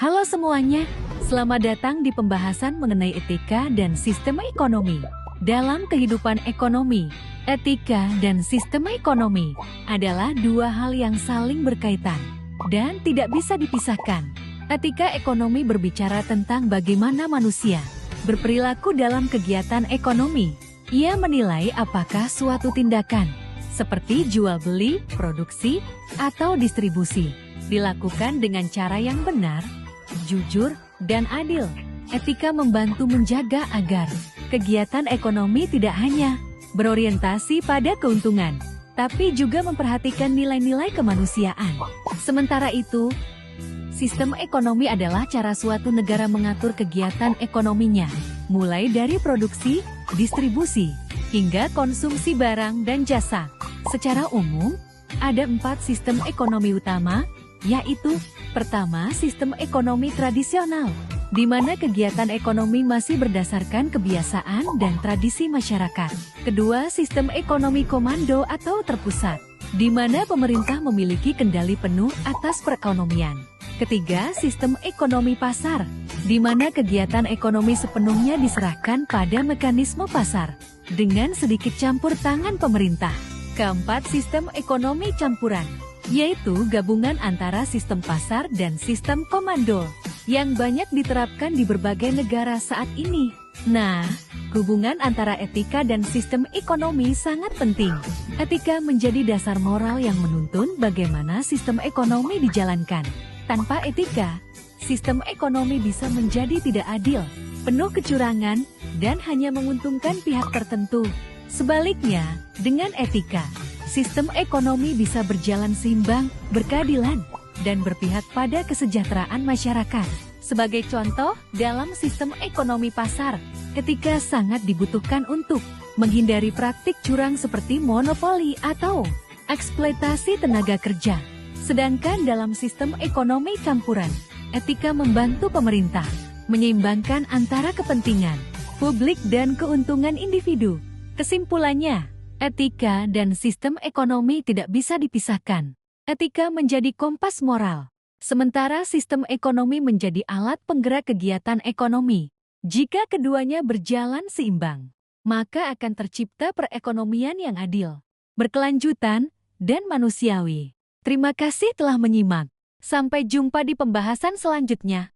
Halo semuanya, selamat datang di pembahasan mengenai etika dan sistem ekonomi. Dalam kehidupan ekonomi, etika dan sistem ekonomi adalah dua hal yang saling berkaitan dan tidak bisa dipisahkan. Etika ekonomi berbicara tentang bagaimana manusia berperilaku dalam kegiatan ekonomi. Ia menilai apakah suatu tindakan, seperti jual beli, produksi, atau distribusi, dilakukan dengan cara yang benar, jujur, dan adil. Etika membantu menjaga agar kegiatan ekonomi tidak hanya berorientasi pada keuntungan, tapi juga memperhatikan nilai-nilai kemanusiaan. Sementara itu, sistem ekonomi adalah cara suatu negara mengatur kegiatan ekonominya, mulai dari produksi, distribusi, hingga konsumsi barang dan jasa. Secara umum, ada 4 sistem ekonomi utama, yaitu: pertama, sistem ekonomi tradisional, di mana kegiatan ekonomi masih berdasarkan kebiasaan dan tradisi masyarakat. Kedua, sistem ekonomi komando atau terpusat, di mana pemerintah memiliki kendali penuh atas perekonomian. Ketiga, sistem ekonomi pasar, di mana kegiatan ekonomi sepenuhnya diserahkan pada mekanisme pasar, dengan sedikit campur tangan pemerintah. Keempat, sistem ekonomi campuran, yaitu gabungan antara sistem pasar dan sistem komando, yang banyak diterapkan di berbagai negara saat ini. Nah, hubungan antara etika dan sistem ekonomi sangat penting. Etika menjadi dasar moral yang menuntun bagaimana sistem ekonomi dijalankan. Tanpa etika, sistem ekonomi bisa menjadi tidak adil, penuh kecurangan, dan hanya menguntungkan pihak tertentu. Sebaliknya, dengan etika, sistem ekonomi bisa berjalan seimbang, berkeadilan, dan berpihak pada kesejahteraan masyarakat. Sebagai contoh, dalam sistem ekonomi pasar, etika sangat dibutuhkan untuk menghindari praktik curang seperti monopoli atau eksploitasi tenaga kerja. Sedangkan dalam sistem ekonomi campuran, etika membantu pemerintah menyeimbangkan antara kepentingan publik dan keuntungan individu. Kesimpulannya, etika dan sistem ekonomi tidak bisa dipisahkan. Etika menjadi kompas moral, sementara sistem ekonomi menjadi alat penggerak kegiatan ekonomi. Jika keduanya berjalan seimbang, maka akan tercipta perekonomian yang adil, berkelanjutan, dan manusiawi. Terima kasih telah menyimak. Sampai jumpa di pembahasan selanjutnya.